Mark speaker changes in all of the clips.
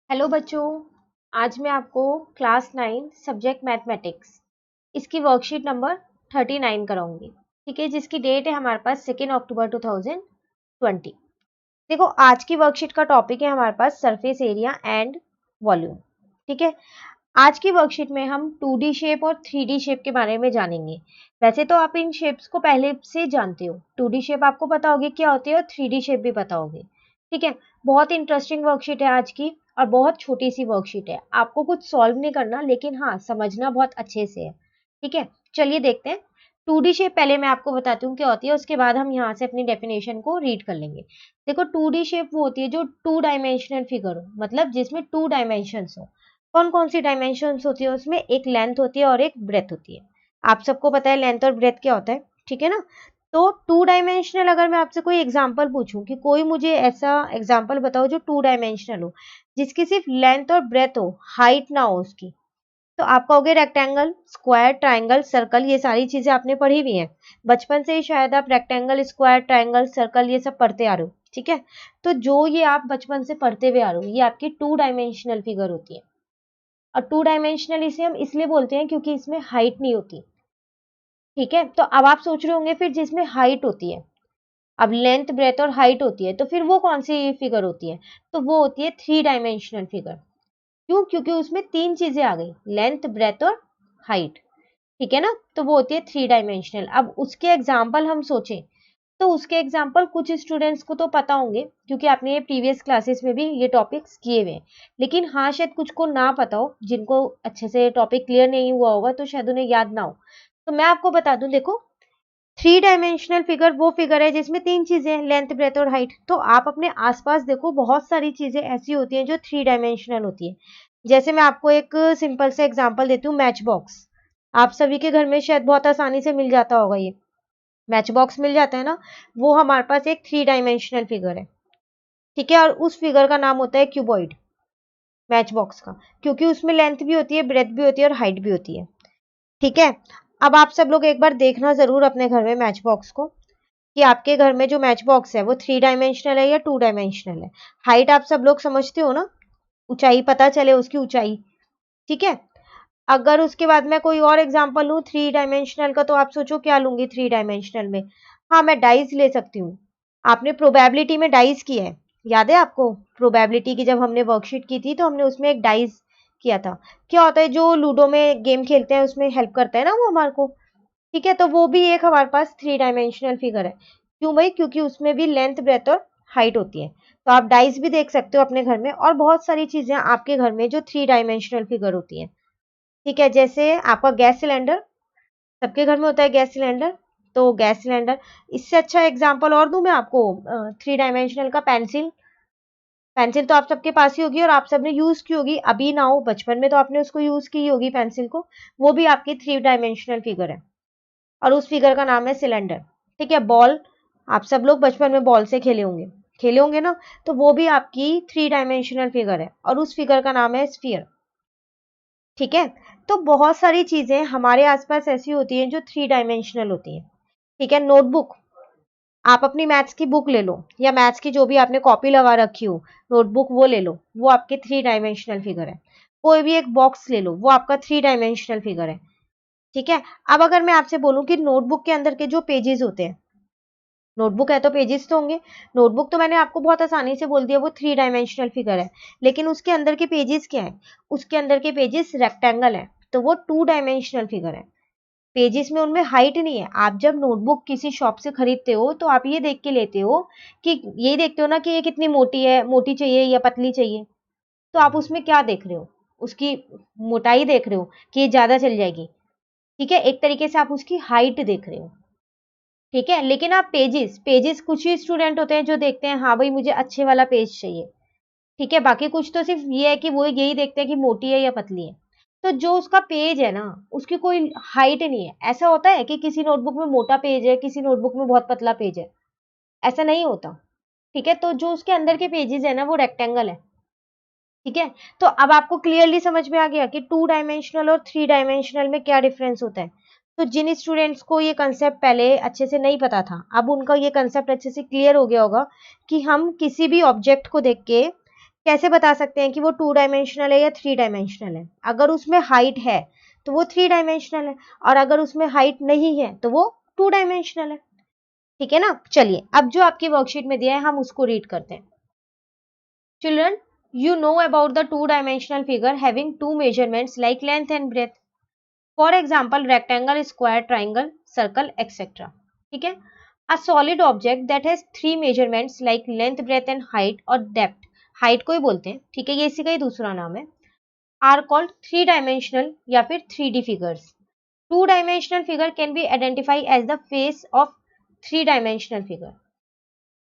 Speaker 1: Hello बच्चों। आज मैं आपको क्लास 9 सब्जेक्ट मैथमेटिक्स इसकी वर्कशीट नंबर 39 कराऊंगी। ठीक है, जिसकी डेट है हमारे पास 2 अक्टूबर 2020। देखो, आज की वर्कशीट का टॉपिक है हमारे पास सरफेस एरिया एंड वॉल्यूम। ठीक है, आज की वर्कशीट में हम 2D शेप और 3D शेप के बारे में जानेंगे। वैसे तो आप इन शेप्स को पहले से जानते हो, 2D शेप आपको पता होगी क्या होती है और 3D शेप भी पता होगी। ठीक है, बहुत इंटरेस्टिंग वर्कशीट है आज की और बहुत छोटी सी वर्कशीट है। आपको कुछ सॉल्व नहीं करना, लेकिन हाँ समझना बहुत अच्छे से है। ठीक है, चलिए देखते हैं। 2D शेप पहले मैं आपको बताती हूँ क्या होती है, उसके बाद हम यहाँ से अपनी डेफिनेशन को रीड कर लेंगे। देखो, 2D शेप वो होती है जो 2 डायमेंशनल फिगर हो, मतलब जिसमें 2 डायमेंशंस हो। कौन कौन सी डायमेंशंस होती है उसमें? एक लेंथ होती है और एक ब्रेथ होती है। आप सबको पता है लेंथ और ब्रेथ क्या होता है, ठीक है ना। तो 2 डायमेंशनल अगर मैं आपसे कोई एग्जांपल पूछूं कि कोई मुझे ऐसा एग्जांपल बताओ जो 2 डायमेंशनल हो, जिसकी सिर्फ लेंथ और ब्रेथ हो, हाइट ना हो उसकी, तो आप कहोगे रेक्टेंगल, स्क्वायर, ट्राइंगल, सर्कल। ये सारी चीजें आपने पढ़ी हुई हैं बचपन से ही, शायद आप रेक्टेंगल, स्क्वायर, ट्राइंगल, सर्कल ये सब पढ़ते आ रहे हो। ठीक है, तो जो ये आप बचपन से पढ़ते हुए आ रहे हो, ये आपकी 2 डायमेंशनल फिगर होती है। और 2 डायमेंशनल इसे हम इसलिए बोलते हैं क्योंकि इसमें हाइट नहीं होती। ठीक है, तो अब आप सोच रहे होंगे फिर जिसमें हाइट होती है, अब लेंथ, ब्रेथ और हाइट होती है, तो फिर वो कौन सी फिगर होती है? तो वो होती है 3 डायमेंशनल फिगर। क्यों? क्योंकि उसमें 3 चीजें आ गई, लेंथ, ब्रेथ और हाइट। ठीक है ना, तो वो होती है 3 डायमेंशनल। अब उसके एग्जाम्पल हम सोचें, तो उसके एग्जाम्पल कुछ स्टूडेंट्स को तो पता होंगे क्योंकि आपने ये प्रीवियस क्लासेस में भी ये टॉपिक्स किए हुए हैं। लेकिन हाँ, शायद कुछ को ना पता हो, जिनको अच्छे से टॉपिक क्लियर नहीं हुआ होगा तो शायद उन्हें याद ना हो। तो मैं आपको बता दूं, देखो, 3 डायमेंशनल फिगर वो फिगर है जिसमें 3 चीजें हैं, लेंथ, ब्रेथ और हाइट। तो आप अपने आसपास देखो, बहुत सारी चीजें ऐसी होती हैं जो 3 डायमेंशनल होती है। जैसे मैं आपको एक सिंपल से एग्जांपल देती हूँ, मैच बॉक्स। आप सभी के घर में शायद बहुत आसानी से मिल जाता होगा, ये मैच बॉक्स मिल जाता है ना। वो हमारे पास एक 3 डायमेंशनल फिगर है। ठीक है, और उस फिगर का नाम होता है क्यूबॉइड, मैच बॉक्स का, क्योंकि उसमें लेंथ भी होती है, ब्रेथ भी होती है और हाइट भी होती है। ठीक है, अब आप सब लोग एक बार देखना जरूर अपने घर में मैच बॉक्स को, कि आपके घर में जो मैच बॉक्स है वो 3 डायमेंशनल है या 2 डायमेंशनल है। हाइट आप सब लोग समझते हो ना, ऊंचाई पता चले उसकी ऊंचाई। ठीक है, अगर उसके बाद मैं कोई और एग्जांपल लूं 3 डायमेंशनल का, तो आप सोचो क्या लूंगी 3 डायमेंशनल में? हाँ, मैं डाइस ले सकती हूँ। आपने प्रोबेबिलिटी में डाइस किया है, याद है आपको? प्रोबेबिलिटी की जब हमने वर्कशीट की थी तो हमने उसमें एक डाइस किया था। क्या होता है, जो लूडो में गेम खेलते हैं उसमें हेल्प करता है ना वो हमारे को। ठीक है, तो वो भी एक हमारे पास 3 डायमेंशनल फिगर है। क्यों भाई? क्योंकि उसमें भी लेंथ, ब्रेथ और हाइट होती है। तो आप डाइस भी देख सकते हो अपने घर में, और बहुत सारी चीजें आपके घर में जो 3 डायमेंशनल फिगर होती है। ठीक है, जैसे आपका गैस सिलेंडर, सबके घर में होता है गैस सिलेंडर, तो गैस सिलेंडर। इससे अच्छा एग्जांपल और दूं मैं आपको, 3 डायमेंशनल का पेंसिल। पेंसिल तो आप सबके पास ही होगी और आप सबने यूज की होगी, अभी ना हो बचपन में तो आपने उसको यूज की होगी पेंसिल को। वो भी आपकी 3 डायमेंशनल फिगर है, और उस फिगर का नाम है सिलेंडर। ठीक है, बॉल, आप सब लोग बचपन में बॉल से खेले होंगे ना, तो वो भी आपकी 3 डायमेंशनल फिगर है, और उस फिगर का नाम है स्फीयर। ठीक है, तो बहुत सारी चीजें हमारे आसपास ऐसी होती हैं जो 3 डायमेंशनल होती हैं। ठीक है, नोटबुक, आप अपनी मैथ्स की बुक ले लो, या मैथ्स की जो भी आपने कॉपी लगा रखी हो, नोटबुक वो ले लो, वो आपके 3 डायमेंशनल फिगर है। कोई भी एक बॉक्स ले लो, वो आपका 3 डायमेंशनल फिगर है। ठीक है, अब अगर मैं आपसे बोलूं कि नोटबुक के अंदर के जो पेजेस होते हैं, नोटबुक है तो पेजेस तो होंगे। नोटबुक तो मैंने आपको बहुत आसानी से बोल दिया, वो 3 डायमेंशनल फिगर है। लेकिन उसके अंदर के पेजेस क्या है? उसके अंदर के पेजेस रेक्टेंगल है, तो वो 2 डायमेंशनल फिगर है। पेजेस में उनमें हाइट नहीं है। आप जब नोटबुक किसी शॉप से खरीदते हो तो आप ये देख के लेते हो, कि ये देखते हो ना कि ये कितनी मोटी है, मोटी चाहिए या पतली चाहिए। तो आप उसमें क्या देख रहे हो? उसकी मोटाई देख रहे हो कि ये ज्यादा चल जाएगी। ठीक है, एक तरीके से आप उसकी हाइट देख रहे हो। ठीक है, लेकिन आप पेजेस पेजेस कुछ ही स्टूडेंट होते हैं जो देखते हैं, हाँ भाई मुझे अच्छे वाला पेज चाहिए। ठीक है, बाकी कुछ तो सिर्फ ये है कि वो यही देखते हैं कि मोटी है या पतली है। तो जो उसका पेज है ना, उसकी कोई हाइट नहीं है। ऐसा होता है कि किसी नोटबुक में मोटा पेज है, किसी नोटबुक में बहुत पतला पेज है, ऐसा नहीं होता। ठीक है, तो जो उसके अंदर के पेजेस है ना, वो रेक्टेंगल है। ठीक है, तो अब आपको क्लियरली समझ में आ गया कि 2 डायमेंशनल और 3 डायमेंशनल में क्या डिफरेंस होता है। तो जिन स्टूडेंट्स को ये कंसेप्ट पहले अच्छे से नहीं पता था, अब उनका ये कंसेप्ट अच्छे से क्लियर हो गया होगा कि हम किसी भी ऑब्जेक्ट को देख के कैसे बता सकते हैं कि वो 2 डायमेंशनल है या 3 डायमेंशनल है? अगर उसमें हाइट है तो वो 3 डायमेंशनल है, और अगर उसमें हाइट नहीं है तो वो 2 डायमेंशनल है। ठीक है ना? चलिए अब जो आपकी वर्कशीट में दिया है हम उसको रीड करते हैं। Children, you know about the two-dimensional figure having two measurements like length and breadth. For example, rectangle, square, triangle, circle, etc. ठीक है? A solid object that has three measurements like length, breadth and height or depth. height को ही बोलते हैं, ठीक है? ये इसी का ही दूसरा नाम है. Are called three-dimensional या फिर 3D figures. Two-dimensional figure can be identified as the face of three-dimensional figure.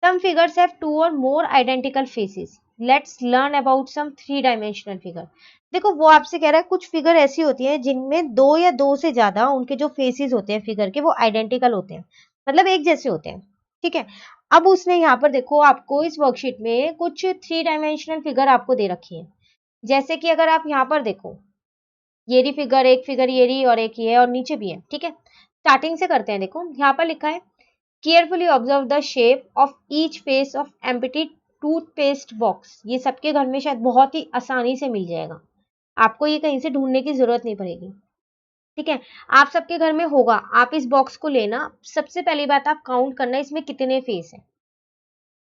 Speaker 1: Some figures have two or more identical faces. Let's learn about some three-dimensional figure. देखो वो आपसे कह रहा है कुछ फिगर ऐसी होती है जिनमें दो या दो से ज्यादा उनके जो फेसेस होते हैं फिगर के वो आइडेंटिकल होते हैं, मतलब एक जैसे होते हैं। ठीक है, अब उसने यहाँ पर देखो आपको इस वर्कशीट में कुछ थ्री डायमेंशनल फिगर आपको दे रखी है। जैसे कि अगर आप यहाँ पर देखो, ये रही फिगर, एक फिगर ये रही और एक ये है और नीचे भी है। ठीक है, स्टार्टिंग से करते हैं। देखो यहाँ पर लिखा है carefully observe the shape of each face of empty toothpaste box. ये सबके घर में शायद बहुत ही आसानी से मिल जाएगा, आपको ये कहीं से ढूंढने की जरूरत नहीं पड़ेगी। ठीक है, आप सबके घर में होगा। आप इस बॉक्स को लेना, सबसे पहली बात आप काउंट करना इसमें कितने फेस है।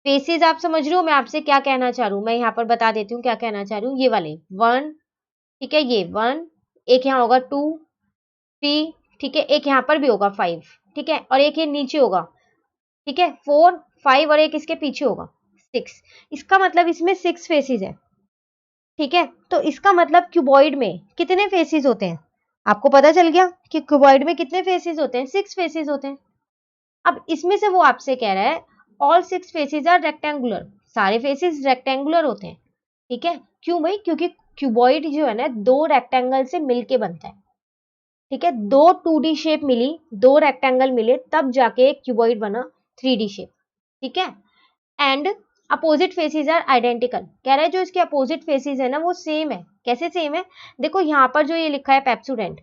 Speaker 1: फेसेस आप समझ रहे हो मैं आपसे क्या कहना चाह रही हूँ? मैं यहाँ पर बता देती हूँ क्या कहना चाह रही हूँ। ये वाले 1, ठीक है, ये 1, एक यहाँ होगा 2, 3, ठीक है, एक यहाँ पर भी होगा 5, ठीक है, और एक ये नीचे होगा, ठीक है, 4, 5 और एक इसके पीछे होगा 6। इसका मतलब इसमें 6 फेसेस है। ठीक है, तो इसका मतलब क्यूबॉइड में कितने फेसेस होते हैं? आपको पता चल गया कि क्यूबॉइड में कितने फेसेस होते हैं? 6 फेसेस होते हैं। अब इसमें से वो आपसे कह रहा है ऑल 6 फेसेस आर रेक्टेंगुलर, सारे फेसेस रेक्टेंगुलर होते हैं। ठीक है, क्यों भाई? क्योंकि क्यूबॉइड जो है ना दो रेक्टेंगल से मिलके बनता है। ठीक है, दो 2D शेप मिली, दो रेक्टेंगल मिले, तब जाके एक क्यूबॉइड बना 3D शेप। ठीक है, and opposite faces are identical, कह रहा है जो इसके अपोजिट फेसेस है ना वो सेम है। कैसे सेम है? देखो यहाँ पर जो ये लिखा है पेप्सोडेंट,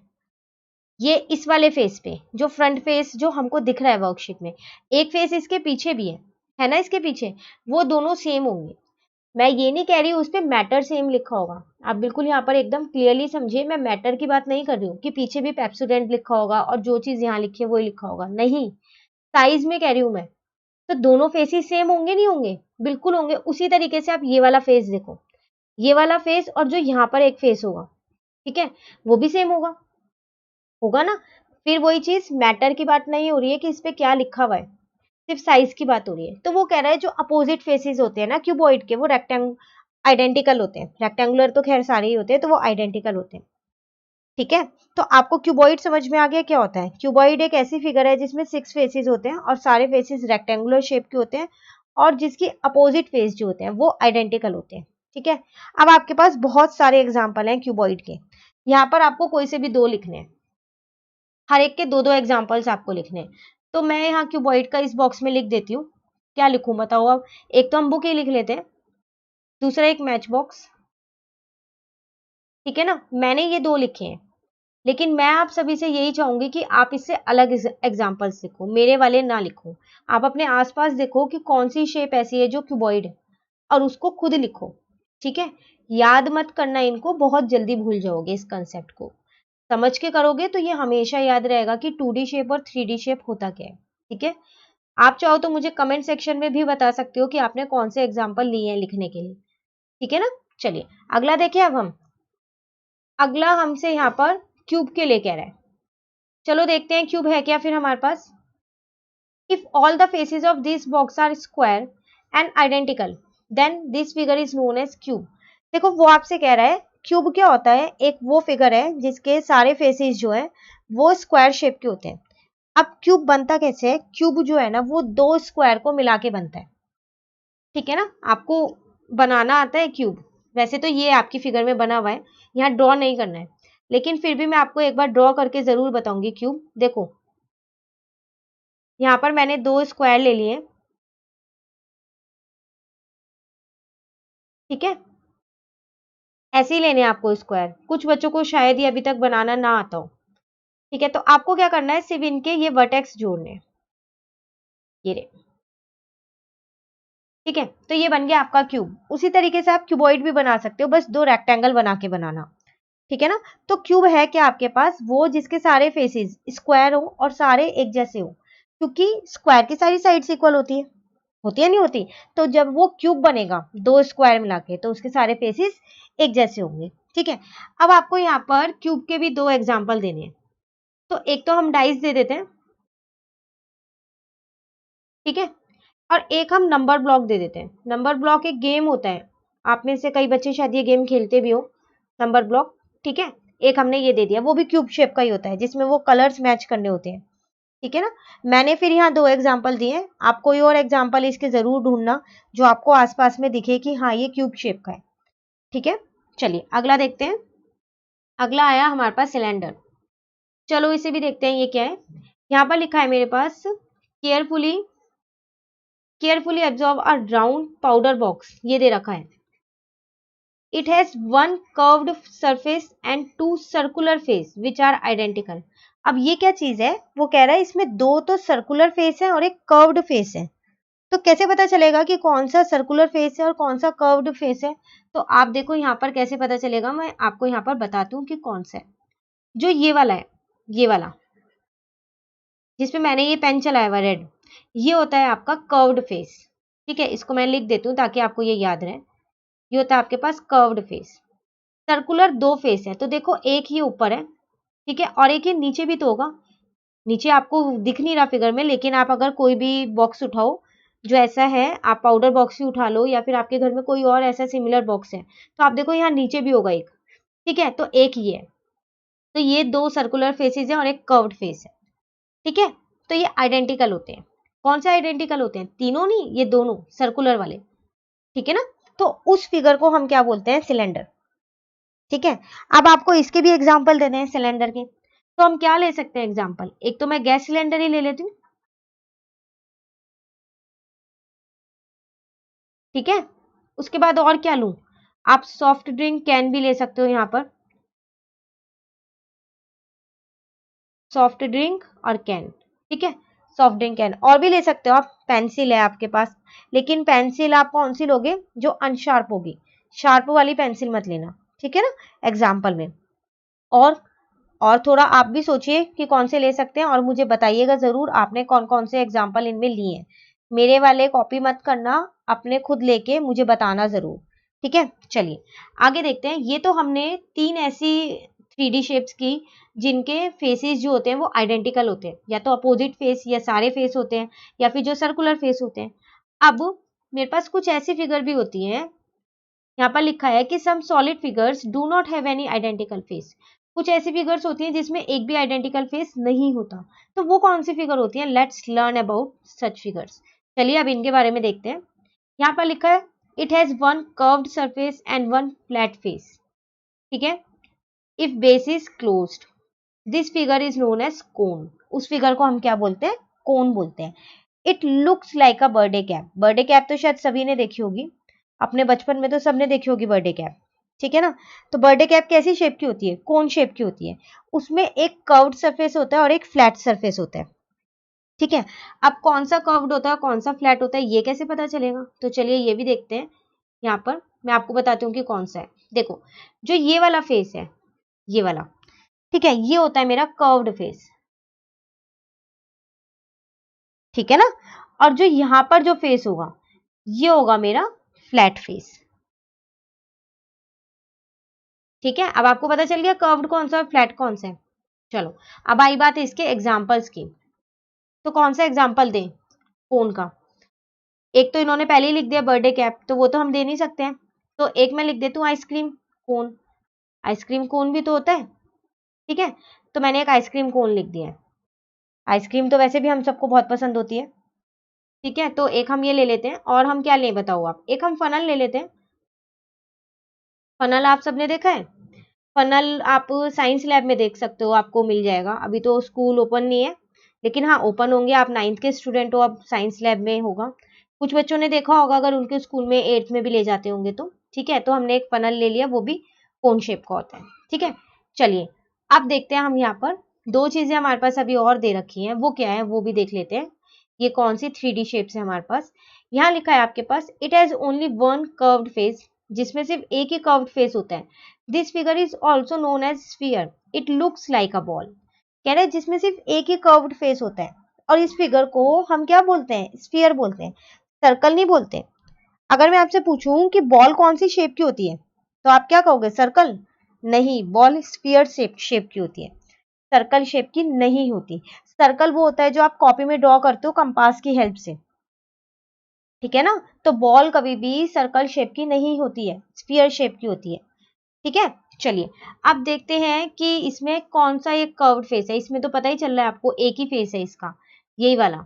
Speaker 1: ये इस वाले फेस पे जो फ्रंट फेस जो हमको दिख रहा है वर्कशीट में, एक फेस इसके पीछे भी है ना, इसके पीछे, वो दोनों सेम होंगे। मैं ये नहीं कह रही हूँ उस पर मैटर सेम लिखा होगा, आप बिल्कुल यहाँ पर एकदम क्लियरली समझिए, मैं मैटर की बात नहीं कर रही हूँ कि पीछे भी पेप्सोडेंट लिखा होगा और जो चीज यहाँ लिखी है वही लिखा होगा, नहीं, साइज में कह रही हूँ मैं। तो दोनों फेसेस सेम होंगे नहीं होंगे? बिल्कुल होंगे। उसी तरीके से आप ये वाला फेस देखो, ये वाला फेस और जो यहाँ पर एक फेस होगा, ठीक है, वो भी सेम होगा, होगा ना? फिर वही चीज, मैटर की बात नहीं हो रही है कि इस पे क्या लिखा हुआ है, सिर्फ साइज की बात हो रही है। तो वो कह रहा है जो अपोजिट फेसेस होते हैं ना क्यूबॉइड के, वो आइडेंटिकल होते हैं। रेक्टेंगुलर तो खैर सारे ही होते हैं, तो वो आइडेंटिकल होते हैं। ठीक है, तो आपको क्यूबॉइड समझ में आ गया क्या होता है? क्यूबॉइड एक ऐसी फिगर है जिसमें 6 फेसेस होते हैं और सारे फेसेस रेक्टेंगुलर शेप के होते हैं, और जिसकी अपोजिट फेस जो होते हैं वो आइडेंटिकल होते हैं। ठीक है, अब आपके पास बहुत सारे एग्जाम्पल हैं क्यूबॉइड के। यहाँ पर आपको कोई से भी दो लिखने हैं, हर एक के दो दो एग्जाम्पल्स आपको लिखने हैं। तो मैं यहाँ क्यूबॉइड का इस बॉक्स में लिख देती हूँ। क्या लिखूं बताओ अब? एक तो हम बुक ही लिख लेते हैं, दूसरा एक मैच बॉक्स। ठीक है ना, मैंने ये दो लिखे हैं, लेकिन मैं आप सभी से यही चाहूंगी कि आप इससे अलग एग्जाम्पल्स लिखो, मेरे वाले ना लिखो। आप अपने आसपास देखो कि कौन सी शेप ऐसी है जो क्यूबॉइड है और उसको खुद लिखो। ठीक है, याद मत करना इनको, बहुत जल्दी भूल जाओगे इस कंसेप्ट को। समझ के करोगे तो ये हमेशा याद रहेगा कि 2D शेप और 3D शेप होता क्या है। ठीक है, आप चाहो तो मुझे कमेंट सेक्शन में भी बता सकते हो कि आपने कौन से एग्जाम्पल लिए हैं लिखने के लिए। ठीक है ना, चलिए अगला देखिए। अब हम अगला हमसे यहाँ पर क्यूब के लिए कह रहा है। चलो देखते हैं क्यूब है क्या फिर हमारे पास। If all the faces of this box are square and identical then this figure is known as cube. देखो वो आपसे कह रहा है क्यूब क्या होता है, एक वो फिगर है जिसके सारे फेसेस जो है वो स्क्वायर शेप के होते हैं। अब क्यूब बनता कैसे है? क्यूब जो है ना वो दो स्क्वायर को मिला के बनता है। ठीक है ना, आपको बनाना आता है क्यूब? वैसे तो ये आपकी फिगर में बना हुआ है, यहाँ ड्रॉ नहीं करना है, लेकिन फिर भी मैं आपको एक बार ड्रॉ करके जरूर बताऊंगी क्यूब। देखो यहाँ पर मैंने दो स्क्वायर ले लिए, ठीक है, ऐसे ही लेने हैं आपको स्क्वायर। कुछ बच्चों को शायद ये अभी तक बनाना ना आता हो। ठीक है, तो आपको क्या करना है, सिर्फ इनके ये वर्टेक्स जोड़ने हैं, ये रे, ठीक है, तो ये बन गया आपका क्यूब। उसी तरीके से आप क्यूबॉइड भी बना सकते हो, बस 2 रेक्टेंगल बना के बनाना। ठीक है ना। तो क्यूब है क्या आपके पास, वो जिसके सारे फेसेस स्क्वायर हो और सारे एक जैसे हो, क्योंकि स्क्वायर की सारी साइड्स इक्वल होती है नहीं होती। तो जब वो क्यूब बनेगा 2 स्क्वायर मिला के, तो उसके सारे फेसेस एक जैसे होंगे। ठीक है, अब आपको यहाँ पर क्यूब के भी 2 एग्जाम्पल देने हैं। तो एक तो हम डाइस दे देते हैं, ठीक है, और एक हम नंबर ब्लॉक दे देते हैं। नंबर ब्लॉक एक गेम होता है, आप में से कई बच्चे शायद ये गेम खेलते भी हो, नंबर ब्लॉक। ठीक है, एक हमने ये दे दिया, वो भी क्यूब शेप का ही होता है, जिसमें वो कलर्स मैच करने होते हैं। ठीक है ना। मैंने फिर यहाँ 2 एग्जाम्पल दिए हैं, आप कोई और एग्जाम्पल इसके जरूर ढूंढना जो आपको आसपास में दिखे कि हाँ ये क्यूब शेप का है। ठीक है, चलिए अगला देखते हैं। अगला आया हमारे पास सिलेंडर। चलो इसे भी देखते हैं ये क्या है। यहाँ पर लिखा है मेरे पास, carefully carefully absorb a round powder box, ये दे रखा है। It has 1 curved surface and 2 circular face which are identical. अब ये क्या चीज है, वो कह रहा है इसमें 2 तो सर्कुलर फेस है और एक कर्व्ड फेस है। तो कैसे पता चलेगा कि कौन सा सर्कुलर फेस है और कौन सा कर्व्ड फेस है। तो आप देखो यहाँ पर कैसे पता चलेगा, मैं आपको यहाँ पर बताती हूँ कि कौन सा है। जो ये वाला है, ये वाला जिसमें मैंने ये पेन चलाया हुआ रेड, ये होता है आपका कर्व्ड फेस। ठीक है, इसको मैं लिख देती हूँ ताकि आपको ये याद रहे। ये होता है आपके पास कर्व्ड फेस। सर्कुलर 2 फेस है, तो देखो एक ही ऊपर है, ठीक है, और एक ही नीचे भी तो होगा। नीचे आपको दिख नहीं रहा फिगर में, लेकिन आप अगर कोई भी बॉक्स उठाओ जो ऐसा है, आप पाउडर बॉक्स ही उठा लो या फिर आपके घर में कोई और ऐसा सिमिलर बॉक्स है, तो आप देखो यहाँ नीचे भी होगा एक। ठीक है, तो एक ही है। तो ये 2 सर्कुलर फेसेस है और एक कर्व्ड फेस है। ठीक है, तो ये आइडेंटिकल होते हैं। कौन से आइडेंटिकल होते हैं, तीनों नहीं, ये दोनों सर्कुलर वाले। ठीक है ना। तो उस फिगर को हम क्या बोलते हैं, सिलेंडर। ठीक है, अब आपको इसके भी एग्जाम्पल देने हैं सिलेंडर के। तो हम क्या ले सकते हैं एग्जाम्पल, एक तो मैं गैस सिलेंडर ही ले लेती हूँ। ठीक है, उसके बाद और क्या लूं, आप सॉफ्ट ड्रिंक कैन भी ले सकते हो यहाँ पर, सॉफ्ट ड्रिंक और कैन। ठीक है, सॉफ्ट ड्रिंक कैन, और भी ले सकते हो आप, पेंसिल है आपके पास, लेकिन पेंसिल आप कौन सी लोगे, जो अनशार्प होगी, शार्प वाली पेंसिल मत लेना। ठीक है ना, एग्जाम्पल में। और और थोड़ा आप भी सोचिए कि कौन से ले सकते हैं, और मुझे बताइएगा जरूर आपने कौन कौन से एग्जाम्पल इनमें लिए हैं। मेरे वाले कॉपी मत करना, अपने खुद लेके मुझे बताना जरूर। ठीक है, चलिए आगे देखते हैं। ये तो हमने 3 ऐसी 3D शेप्स की जिनके फेसेस जो होते हैं वो आइडेंटिकल होते हैं, या तो अपोजिट फेस या सारे फेस होते हैं, या फिर जो सर्कुलर फेस होते हैं। अब मेरे पास कुछ ऐसी फिगर भी होती हैं, यहाँ पर लिखा है कि some solid figures do not have any identical face. कुछ ऐसी फिगर्स होती हैं जिसमें एक भी आइडेंटिकल फेस नहीं होता। तो वो कौन सी फिगर होती है, let's learn about such figures. चलिए अब इनके बारे में देखते हैं। यहाँ पर लिखा है it has 1 curved surface and 1 flat face. ठीक है, if base is closed this figure is known as cone. उस फिगर को हम क्या बोलते हैं, कोन बोलते हैं। It looks like a birthday cap. Birthday cap तो शायद सभी ने देखी होगी, अपने बचपन में तो सबने देखी होगी बर्थडे कैप। ठीक है ना। तो बर्थडे कैप कैसी शेप की होती है, कोन शेप की होती है। उसमें एक कर्व्ड सरफेस होता है और एक फ्लैट सरफेस होता है। ठीक है, अब कौन सा कर्व्ड होता है कौन सा फ्लैट होता है ये कैसे पता चलेगा, तो चलिए ये भी देखते हैं। यहाँ पर मैं आपको बताती हूँ कि कौन सा है। देखो, जो ये वाला फेस है, ये वाला, ठीक है, ये होता है मेरा कर्व्ड फेस। ठीक है ना। और जो यहाँ पर जो फेस होगा, ये होगा मेरा फ्लैट फेस। ठीक है, अब आपको पता चल गया कर्व्ड कौन सा है, फ्लैट कौन सा है। चलो अब आई बात है इसके एग्जाम्पल्स की। तो कौन सा एग्जाम्पल दें कोन का। एक तो इन्होंने पहले ही लिख दिया बर्थडे कैप, तो वो तो हम दे नहीं सकते हैं। तो एक मैं लिख देती हूँ आइसक्रीम कोन। आइसक्रीम कोन भी तो होता है। ठीक है, तो मैंने एक आइसक्रीम कोन लिख दिया है। आइसक्रीम तो वैसे भी हम सबको बहुत पसंद होती है। ठीक है, तो एक हम ये ले लेते हैं, और हम क्या लें बताओ आप, एक हम फनल ले लेते हैं। फनल आप सबने देखा है, फनल आप साइंस लैब में देख सकते हो, आपको मिल जाएगा। अभी तो स्कूल ओपन नहीं है, लेकिन हाँ ओपन होंगे, आप 9th के स्टूडेंट हो, अब साइंस लैब में होगा। कुछ बच्चों ने देखा होगा अगर उनके स्कूल में 8th में भी ले जाते होंगे तो। ठीक है, तो हमने एक फनल ले लिया, वो भी कोन शेप का होता है। ठीक है, चलिए अब देखते हैं हम यहाँ पर 2 चीजें हमारे पास अभी और दे रखी हैं, वो क्या है वो भी देख लेते हैं। ये कौन सी 3D शेप्स है हमारे पास। यहाँ लिखा है आपके पास it has only one curved face, जिसमें सिर्फ एक ही कर्व्ड फेस होता है। This figure is also known as sphere, it looks like a ball. कह रहे हैं जिसमें सिर्फ एक ही कर्व्ड फेस होता है, और इस फिगर को हम क्या बोलते हैं, स्फीयर बोलते हैं, सर्कल नहीं बोलते। अगर मैं आपसे पूछूं कि बॉल कौन सी शेप की होती है, तो आप क्या कहोगे, सर्कल? नहीं, बॉल स्फीयर शेप की होती है, सर्कल शेप की नहीं होती। सर्कल वो होता है जो आप कॉपी में ड्रॉ करते हो कंपास की हेल्प से, ठीक है ना। तो बॉल कभी भी सर्कल शेप की नहीं होती है, स्फीयर शेप की होती है, ठीक है। चलिए अब देखते हैं कि इसमें कौन सा एक कर्व्ड फेस है। इसमें तो पता ही चल रहा है आपको, एक ही फेस है इसका, यही वाला,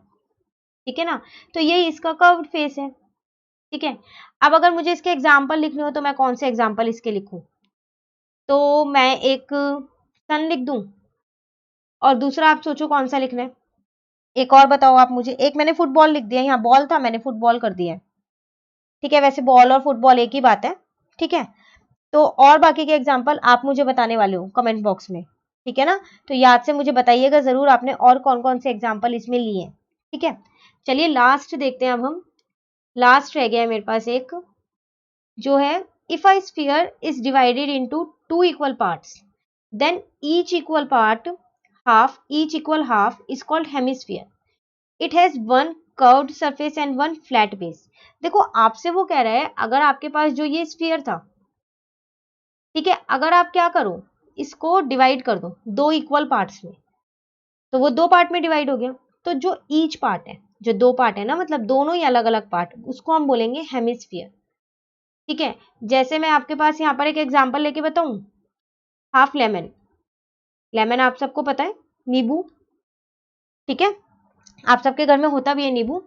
Speaker 1: ठीक है ना। तो यही इसका कर्व्ड फेस है, ठीक है। अब अगर मुझे इसके एग्जाम्पल लिखने हो तो मैं कौन से एग्जाम्पल इसके लिखूं? तो मैं एक सन लिख दूं, और दूसरा आप सोचो कौन सा लिखना है। एक और बताओ आप मुझे। एक मैंने फुटबॉल लिख दिया, यहाँ बॉल था, मैंने फुटबॉल कर दिया है, ठीक है। वैसे बॉल और फुटबॉल एक ही बात है, ठीक है। तो और बाकी के एग्जाम्पल आप मुझे बताने वाले हो कमेंट बॉक्स में, ठीक है ना। तो याद से मुझे बताइएगा जरूर आपने और कौन कौन से एग्जाम्पल इसमें लिए हैं, ठीक है। चलिए लास्ट देखते हैं अब हम। लास्ट रह गया है मेरे पास एक, जो है if a sphere is divided into two equal parts, then each equal part half, each equal half is called hemisphere. It has one curved surface and one flat base. देखो आपसे वो कह रहा है, अगर आपके पास जो ये स्फीयर था, ठीक है, अगर आप क्या करो, इसको डिवाइड कर दो दो इक्वल पार्ट्स में, तो वो दो पार्ट में डिवाइड हो गया। तो जो ईच पार्ट है, जो दो पार्ट है ना, मतलब दोनों ही अलग अलग पार्ट, उसको हम बोलेंगे हेमिस्फीयर, ठीक है। जैसे मैं आपके पास यहाँ पर एक एग्जांपल लेके बताऊं, हाफ लेमन। लेमन आप सबको पता है, नींबू, ठीक है, आप सबके घर में होता भी है नींबू।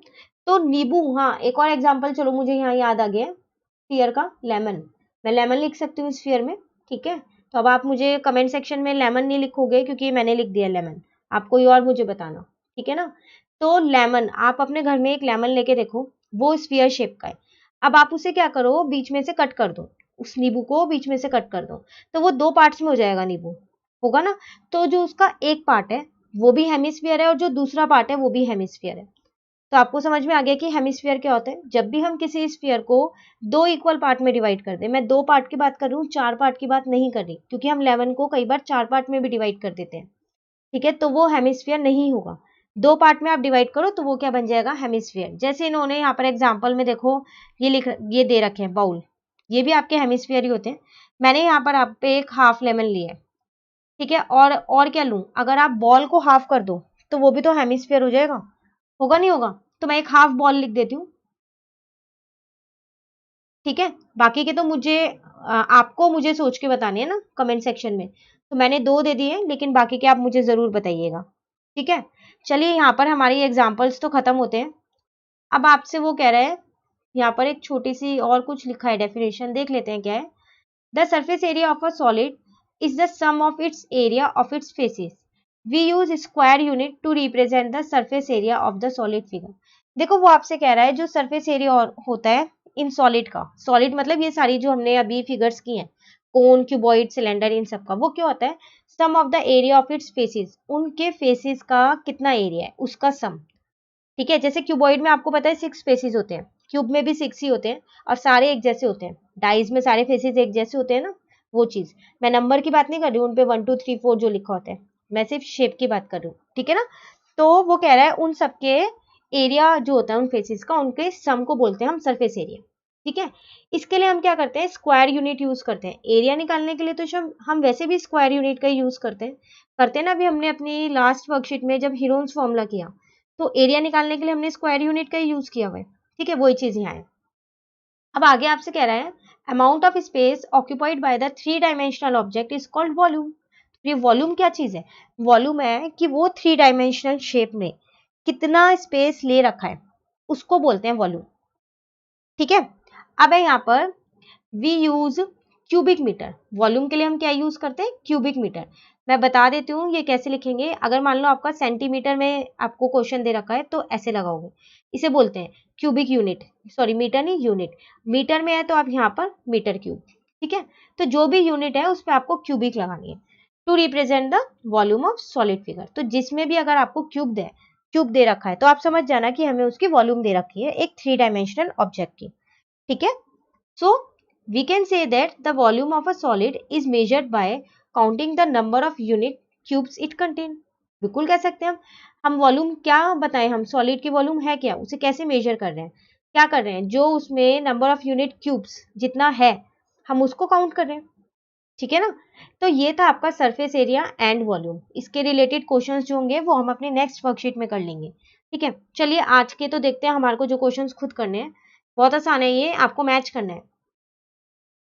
Speaker 1: तो नींबू, हाँ एक और एग्जांपल, चलो मुझे यहाँ याद आ गया, स्फीयर का, लेमन। मैं लेमन लिख सकती हूँ स्फीयर में, ठीक है। तो अब आप मुझे कमेंट सेक्शन में लेमन नहीं लिखोगे, क्योंकि मैंने लिख दिया लेमन, आप कोई और मुझे बताना, ठीक है ना। तो लेमन, आप अपने घर में एक लेमन लेके देखो, वो स्फीयर शेप का है। अब आप उसे क्या करो, बीच में से कट कर दो, उस नींबू को बीच में से कट कर दो, तो वो दो पार्ट्स में हो जाएगा नींबू, होगा ना। तो जो उसका एक पार्ट है वो भी हेमिस्फीयर है, और जो दूसरा पार्ट है वो भी हेमिस्फीयर है। तो आपको समझ में आ गया कि हेमिस्फीयर क्या होता है। जब भी हम किसी स्फीयर को दो इक्वल पार्ट में डिवाइड कर दें, मैं दो पार्ट की बात कर रही हूँ, चार पार्ट की बात नहीं कर रही, क्योंकि हम 11 को कई बार चार पार्ट में भी डिवाइड कर देते हैं, ठीक है, तो वो हेमिस्फीयर नहीं होगा। दो पार्ट में आप डिवाइड करो तो वो क्या बन जाएगा, हेमिस्फीयर। जैसे इन्होंने यहाँ पर एग्जाम्पल में देखो, ये दे रखे हैं बाउल, ये भी आपके हेमिस्फीयर ही होते हैं। मैंने यहाँ पर आप पे एक हाफ लेमन लिया है, ठीक है, और क्या लूं, अगर आप बॉल को हाफ कर दो तो वो भी तो हेमिस्फीयर हो जाएगा, होगा नहीं होगा। तो मैं एक हाफ बॉल लिख देती हूँ, ठीक है। बाकी के तो आपको मुझे सोच के बताने हैं ना कमेंट सेक्शन में। तो मैंने दो दे दिए, लेकिन बाकी के आप मुझे जरूर बताइएगा, ठीक है। चलिए यहाँ पर हमारी एग्जाम्पल्स तो खत्म होते हैं। अब आपसे वो कह रहा है, यहाँ पर एक छोटी सी और कुछ लिखा है, डेफिनेशन देख लेते हैं क्या है। The surface area of a solid is the sum of its area of its faces. We use square unit to represent the surface area of the solid figure. देखो वो आपसे कह रहा है, जो surface area होता है इन solid का, solid मतलब ये सारी जो हमने अभी फिगर्स की हैं, कोन, क्यूबॉइड, सिलेंडर, इन सब का, वो क्या होता है, sum of the area of its faces, उनके फेसेस का कितना एरिया है उसका सम, ठीक है। जैसे क्यूबॉइड में आपको पता है 6 फेसेस होते हैं, क्यूब में भी 6 ही होते हैं, और सारे एक जैसे होते हैं, डाइज में सारे फेसेस एक जैसे होते हैं ना, वो चीज। मैं नंबर की बात नहीं कर रही हूँ, उन पे 1 2 3 4 जो लिखा होता है, मैं सिर्फ शेप की बात कर रही हूँ, ठीक है ना। तो वो कह रहा है उन सबके एरिया जो होता है उन फेसेस का, उनके सम को बोलते हैं हम सरफेस एरिया, ठीक है। इसके लिए हम क्या करते हैं, स्क्वायर यूनिट यूज करते हैं एरिया निकालने के लिए। तो हम वैसे भी स्क्वायर यूनिट का यूज करते हैं ना। अभी हमने अपनी लास्ट वर्कशीट में जब हीरोन्स फॉर्मूला किया, तो एरिया निकालने के लिए हमने स्क्वायर यूनिट का ही यूज किया हुआ है, ठीक है, वही चीज यहाँ है। अब आगे आपसे कह रहा है, amount of space occupied by the three dimensional object is called volume. ये वॉल्यूम क्या चीज है, वॉल्यूम है कि वो थ्री डायमेंशनल शेप में कितना स्पेस ले रखा है, उसको बोलते हैं वॉल्यूम, ठीक है। अब है यहाँ पर we use cubic metre. Volume के लिए हम क्या यूज करते हैं, क्यूबिक मीटर। मैं बता देती हूँ ये कैसे लिखेंगे। अगर मान लो आपका सेंटीमीटर में आपको क्वेश्चन दे रखा है तो ऐसे लगाओगे, इसे बोलते हैं क्यूबिक यूनिट, सॉरी मीटर नहीं यूनिट। मीटर में है तो आप यहाँ पर मीटर क्यूब, ठीक है। तो जो भी यूनिट है उस पर आपको क्यूबिक लगानी है to represent the volume of solid figure. तो जिसमें भी अगर आपको क्यूब दे क्यूब दे रखा है, तो आप समझ जाना कि हमें उसकी वॉल्यूम दे रखी है एक 3 डायमेंशनल ऑब्जेक्ट की, ठीक है। So we can say that the volume of a solid is measured by counting the number of unit cubes it contain. बिल्कुल कह सकते हैं हम वॉल्यूम क्या बताएं, हम सॉलिड की वॉल्यूम है क्या, उसे कैसे मेजर कर रहे हैं, क्या कर रहे हैं, जो उसमें नंबर ऑफ यूनिट क्यूब्स जितना है हम उसको काउंट कर रहे हैं, ठीक है ना। तो ये था आपका सरफेस एरिया एंड वॉल्यूम। इसके रिलेटेड क्वेश्चंस जो होंगे वो हम अपने नेक्स्ट वर्कशीट में कर लेंगे, ठीक है। चलिए आज के तो देखते हैं, हमारे को जो क्वेश्चंस खुद करने हैं बहुत आसान है, ये आपको मैच करना है।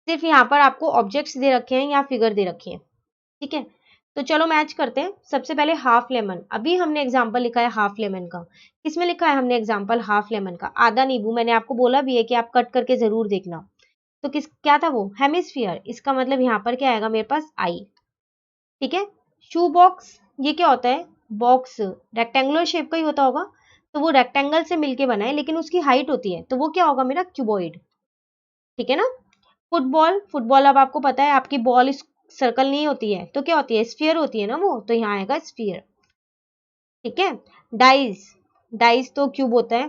Speaker 1: सिर्फ यहाँ पर आपको ऑब्जेक्ट्स दे रखे हैं या फिगर दे रखी है, ठीक है। तो चलो मैच करते हैं। सबसे पहले हाफ लेमन, अभी हमने एग्जाम्पल लिखा है हाफ लेमन का। किसमें लिखा है हमने एग्जाम्पल हाफ लेमन का? आधा नींबू। मैंने आपको बोला भी है कि आप कट करके जरूर देखना। तो क्या था वो? हेमिस्फीयर। इसका मतलब यहाँ पर क्या आएगा मेरे पास? आई, ठीक है। शू बॉक्स, ये क्या होता है? बॉक्स रेक्टेंगुलर शेप का ही होता होगा, तो वो रेक्टेंगल से मिलके बना है लेकिन उसकी हाइट होती है, तो वो क्या होगा मेरा? क्यूबॉइड, ठीक है ना। फुटबॉल, फुटबॉल अब आपको पता है आपकी बॉल इस सर्कल नहीं होती है तो क्या होती है? स्फीयर होती है ना वो, तो यहाँ आएगा स्फीयर, ठीक है। डाइस, डाइस तो क्यूब होता है,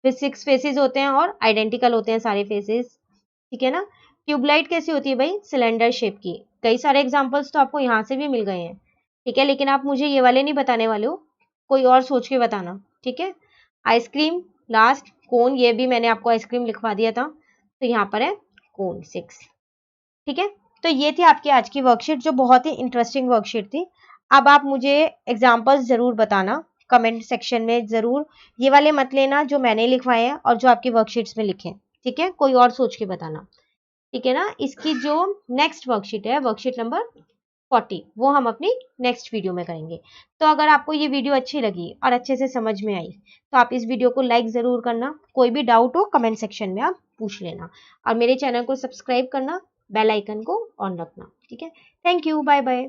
Speaker 1: फिर 6 फेसेस होते हैं और आइडेंटिकल होते हैं सारे फेसेस, ठीक है ना। ट्यूबलाइट कैसी होती है भाई? सिलेंडर शेप की। कई सारे एग्जांपल्स तो आपको यहाँ से भी मिल गए हैं, ठीक है, लेकिन आप मुझे ये वाले नहीं बताने वाले हो, कोई और सोच के बताना, ठीक है। आइसक्रीम लास्ट, कोन, ये भी मैंने आपको आइसक्रीम लिखवा दिया था, तो यहाँ पर है कोन 6, ठीक है। तो ये थी आपकी आज की वर्कशीट जो बहुत ही इंटरेस्टिंग वर्कशीट थी। अब आप मुझे एग्जाम्पल्स जरूर बताना कमेंट सेक्शन में, जरूर ये वाले मत लेना जो मैंने लिखवाए हैं और जो आपकी वर्कशीट्स में लिखे, ठीक है, कोई और सोच के बताना, ठीक है ना। इसकी जो नेक्स्ट वर्कशीट है, वर्कशीट नंबर 40, वो हम अपनी नेक्स्ट वीडियो में करेंगे। तो अगर आपको ये वीडियो अच्छी लगी और अच्छे से समझ में आई तो आप इस वीडियो को लाइक ज़रूर करना, कोई भी डाउट हो कमेंट सेक्शन में आप पूछ लेना, और मेरे चैनल को सब्सक्राइब करना, बेल आइकन को ऑन रखना, ठीक है। Thank you, bye bye.